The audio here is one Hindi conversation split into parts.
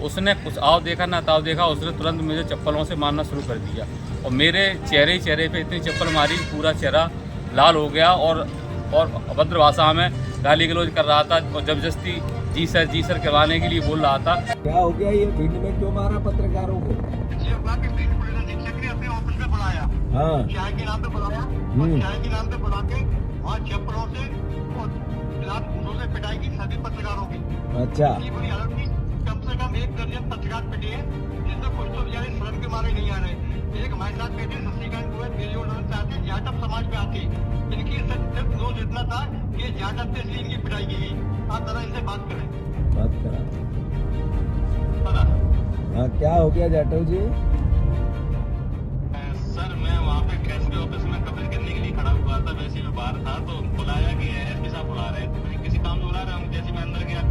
उसने कुछ आओ देखा ना ताव देखा, उसने तुरंत मुझे चप्पलों से मारना शुरू कर दिया और मेरे चेहरे पे इतनी चप्पल मारी, पूरा चेहरा लाल हो गया और अभद्र भाषा में गाली गलौज कर रहा था और जबरदस्ती जी सर करवाने के लिए बोल रहा था। क्या हो गया ये भिंड में क्यों मारा पत्रकारों को? अपने ऑफिस में बुलाया, हाँ चाय के नाम पे बुलाया और चाय के नाम पे बुला के और चप्पलों से और घूंटों से पिटाई की सभी पत्रकारों की। अच्छा, इतनी बुरी हालत की, कम से कम 1 दर्जन पत्रकार पिटे हैं, जिसमें कुछ तो बेचारे शर्म के मारे नहीं आ रहे। एक हमारे साथ बैठे शशिकांत गोयल बेजोड़ से आते, जाटव समाज में आते, इनकी सिर्फ दोष इतना था कि जाटव से इसलिए इनकी पिटाई की गई। आप जरा इनसे बात करें। बात करा। पता हाँ, क्या हो गया जाटव जी? सर, मैं वहाँ पे कैसरे ऑफिस में कब्र करने के लिए खड़ा हुआ था, वैसे मैं बाहर था तो बुलाया कि एसपी साहब बुला रहे हैं। तो किसी काम से बुला रहे हैं, जैसे मैं अंदर गया,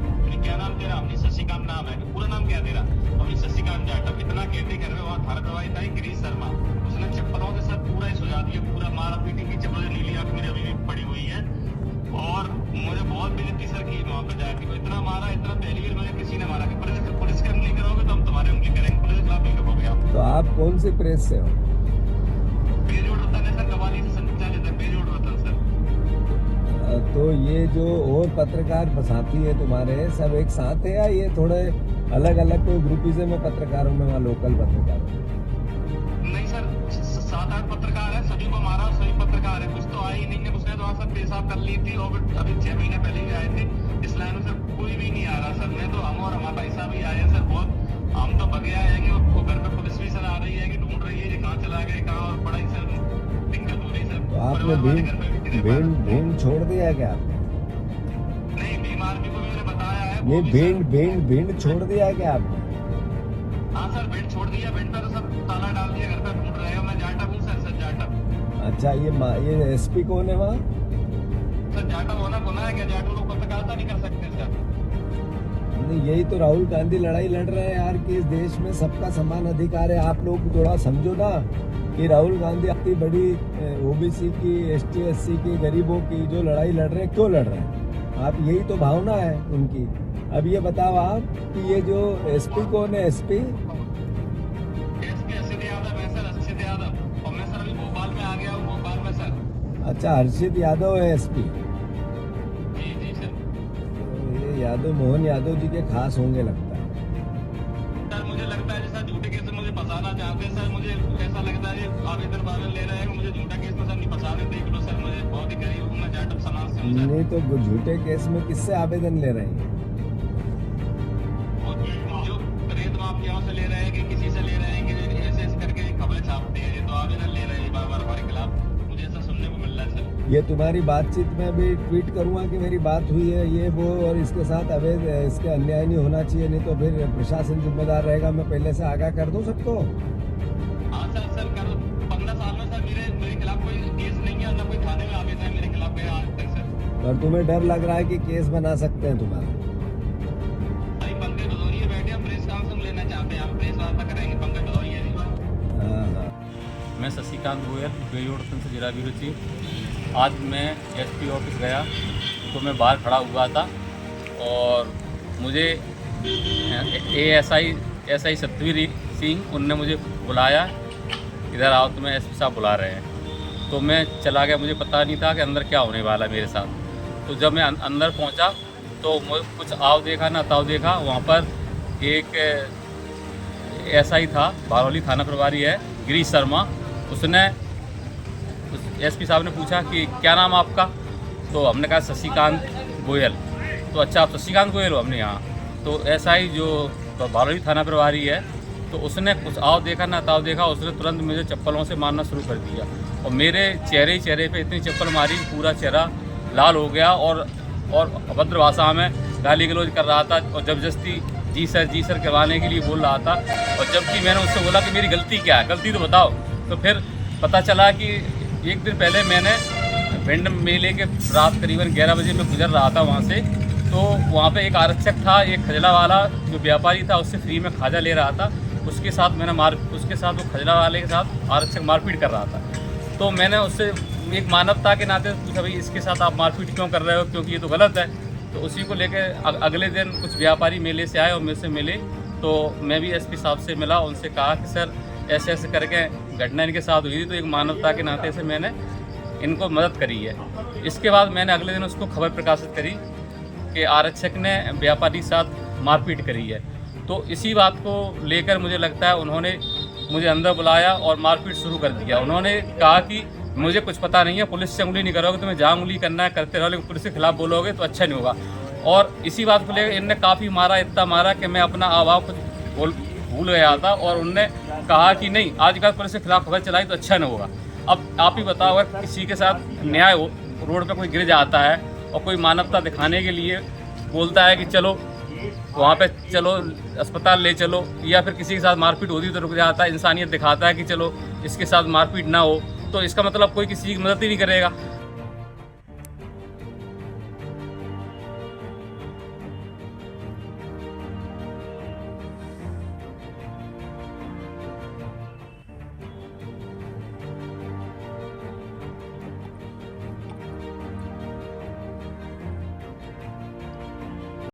क्या नाम तेरा? हमने शशिकांत नाम है, पूरा नाम क्या तेरा? हमने शशिकांत जाटव। इतना कहते घर में वहाँ थाना प्रभारी था गिरीश शर्मा, उसने चप्पलों के साथ पूरा ही सुझा दिया, पूरा मारा पीटी की, चप्पलें नीली आंख मेरी अभी भी पड़ी हुई है और मुझे बहुत बेइज्जती सर की वहाँ पे जाके। इतना मारा, इतना पहली बार मुझे किसी ने मारा कि पुलिस का नहीं करोगे तो हम तुम्हारे उंगली करेंगे, पुलिस के खिलाफ नहीं करोगे आप। तो आप कौन सी प्रेस से हो? बेजोड़ वतन है सर, कवाली से संचालित है बेजोड़ वतन सर। तो ये जो और पत्रकार साथी है तुम्हारे, सब एक साथ है या ये थोड़े अलग अलग कोई ग्रुपिज्म में पत्रकारों में, वहाँ लोकल पत्रकार? नहीं सर, 7-8 पत्रकार है, सभी को मारा, सभी पत्रकार है, कुछ तो आई नहीं है। उसने तो वहाँ सब पेशाब कर ली थी और अभी 6 महीने पहले भी आए थे। इस लाइन में सर कोई भी नहीं आ रहा सर। मैं तो हम और हमारा भाई साहब ही आए हैं सर। बहुत हम तो भगे आए हैं कि घर पे पुलिस भी सर आ रही है कि ढूंढ रही है कि कहाँ चला गए, कहाँ, और बड़ा ही सर दिक्कत हो रही सर। तो आपने भिंड छोड़ दिया है क्या आपने? नहीं, बीमार भी को मैंने बताया है। ये भिंड छोड़ दिया है क्या आपने? हाँ सर, बेड छोड़ दिया, बेड पर तो सब ताला डाल दिया, घर पे ढूंढ रहे हो। मैं जाटव हूँ सर जाटव। अच्छा, ये एसपी कौन है वहाँ? सर जाटव होना गुनाह है क्या? जाटव लोग पत्रकारिता नहीं कर सकते सर? नहीं, यही तो राहुल गांधी लड़ाई लड़ रहे हैं यार कि इस देश में सबका समान अधिकार है। आप लोग थोड़ा समझो ना कि राहुल गांधी इतनी बड़ी ओबीसी की, एसटी एससी की, गरीबों की जो लड़ाई लड़ रहे हैं, क्यों लड़ रहे हैं? आप, यही तो भावना है उनकी। अब ये बताओ आप कि ये जो एसपी कौन है? एसपी हर्षित यादव है सर, हर्षित यादव। और मैं सर अभी भोपाल में आ गया हूँ, भोपाल में सर। अच्छा, हर्षित यादव है एसपी। जी जी सर। तो ये यादव, मोहन यादव जी के खास होंगे लगता है। सर मुझे लगता है जैसा झूठे केस में मुझे फंसाना चाहते हैं सर। मुझे ऐसा लगता है आवेदन ले रहे हैं, मुझे झूठा केस में सर नहीं फंसा रहे। देख लो सर, मुझे बहुत ही गरीब हूँ, मैं जाटव समाज से हूँ सर। नहीं तो झूठे केस में किससे आवेदन ले रहे हैं? जो रेत माफियाओं से ले रहे हैं कि किसी से ले रहे हैं कि ऐसे करके खबरें छापते हैं, ये तो आवेदन ले रहे हैं बार-बार हमारे खिलाफ। मुझे ऐसा सुनने को मिल रहा है सर। ये तुम्हारी बातचीत में भी ट्वीट करूंगा कि मेरी बात हुई है ये वो, और इसके साथ अवैध, इसके अन्याय नहीं होना चाहिए, नहीं तो फिर प्रशासन जिम्मेदार रहेगा। मैं पहले से आगाह कर दूं सबको। हाँ सर कर 15 साल में सर मेरे खिलाफ कोई केस नहीं है, ना कोई थाने में आवेदन है मेरे खिलाफ गया आज तक सर। और तुम्हें डर लग रहा है कि केस बना सकते हैं तुम्हारा? भाई पंकज भदौरिया बैठे हैं, प्रेस काउंसिल लेना चाहते हैं, हम प्रेस वार्ता करेंगे पंकज भदौरिया जी। हाँ। मैं शशिकांत गोयल, बेजोड़ वतन से जिला ब्यूरो चीफ। आज मैं एसपी ऑफिस गया तो मैं बाहर खड़ा हुआ था और मुझे एएसआई सतवीर सिंह, उनने मुझे बुलाया, इधर आओ, तुम्हें एसपी साहब बुला रहे हैं। तो मैं चला गया, मुझे पता नहीं था कि अंदर क्या होने वाला मेरे साथ। तो जब मैं अंदर पहुंचा तो मुझे कुछ आओ देखा ना ताव देखा। वहाँ पर एक एसआई था, बारौली थाना प्रभारी है, गिरीश शर्मा। उसने एसपी साहब ने पूछा कि क्या नाम आपका? तो हमने कहा शशिकांत गोयल। तो अच्छा, आप शशिकांत गोयल हो? हमने यहाँ। तो एसआई जो बारौली थाना प्रभारी है, तो उसने कुछ आओ देखा ना ताव देखा, उसने तुरंत मुझे चप्पलों से मारना शुरू कर दिया और मेरे चेहरे पे इतनी चप्पल मारी, पूरा चेहरा लाल हो गया और अभद्र भाषा में गाली गलौज कर रहा था और जबरदस्ती जी सर करवाने के लिए बोल रहा था। और जबकि मैंने उससे बोला कि मेरी गलती क्या है, गलती तो बताओ। तो फिर पता चला कि एक दिन पहले मैंने भिंड मेले के रात करीबन 11 बजे मैं गुजर रहा था वहाँ से। तो वहाँ पे एक आरक्षक था, एक खजला वाला जो व्यापारी था, उससे फ्री में खाजा ले रहा था। उसके साथ वो खजला वाले के साथ आरक्षक मारपीट कर रहा था। तो मैंने उससे एक मानवता के नाते पूछा, भाई इसके साथ आप मारपीट क्यों कर रहे हो, क्योंकि ये तो गलत है। तो उसी को लेकर अगले दिन कुछ व्यापारी मेले से आए और मेरे से मिले तो मैं भी एसपी साहब से मिला, उनसे कहा कि सर ऐसे ऐसे करके घटना इनके साथ हुई थी, तो एक मानवता के नाते से मैंने इनको मदद करी है। इसके बाद मैंने अगले दिन उसको खबर प्रकाशित करी कि आरक्षक ने व्यापारी के साथ मारपीट करी है। तो इसी बात को लेकर मुझे लगता है उन्होंने मुझे अंदर बुलाया और मारपीट शुरू कर दिया। उन्होंने कहा कि मुझे कुछ पता नहीं है, पुलिस से उंगली नहीं करोगे, तुम्हें जहाँ उंगली करना है करते रहो, लेकिन पुलिस के खिलाफ बोलोगे तो अच्छा नहीं होगा। और इसी बात को लेकर इनने काफ़ी मारा, इतना मारा कि मैं अपना आवाज़ कुछ भूल गया था। और उनने कहा कि नहीं, आज कल पुलिस के खिलाफ खबर चलाई तो अच्छा नहीं होगा। अब आप ही बताओ, अगर किसी के साथ न्याय हो, रोड पर कोई गिर जाता है और कोई मानवता दिखाने के लिए बोलता है कि चलो वहाँ पे चलो अस्पताल ले चलो, या फिर किसी के साथ मारपीट होती तो रुक जाता है, इंसानियत दिखाता है कि चलो इसके साथ मारपीट ना हो, तो इसका मतलब कोई किसी की मदद ही नहीं करेगा।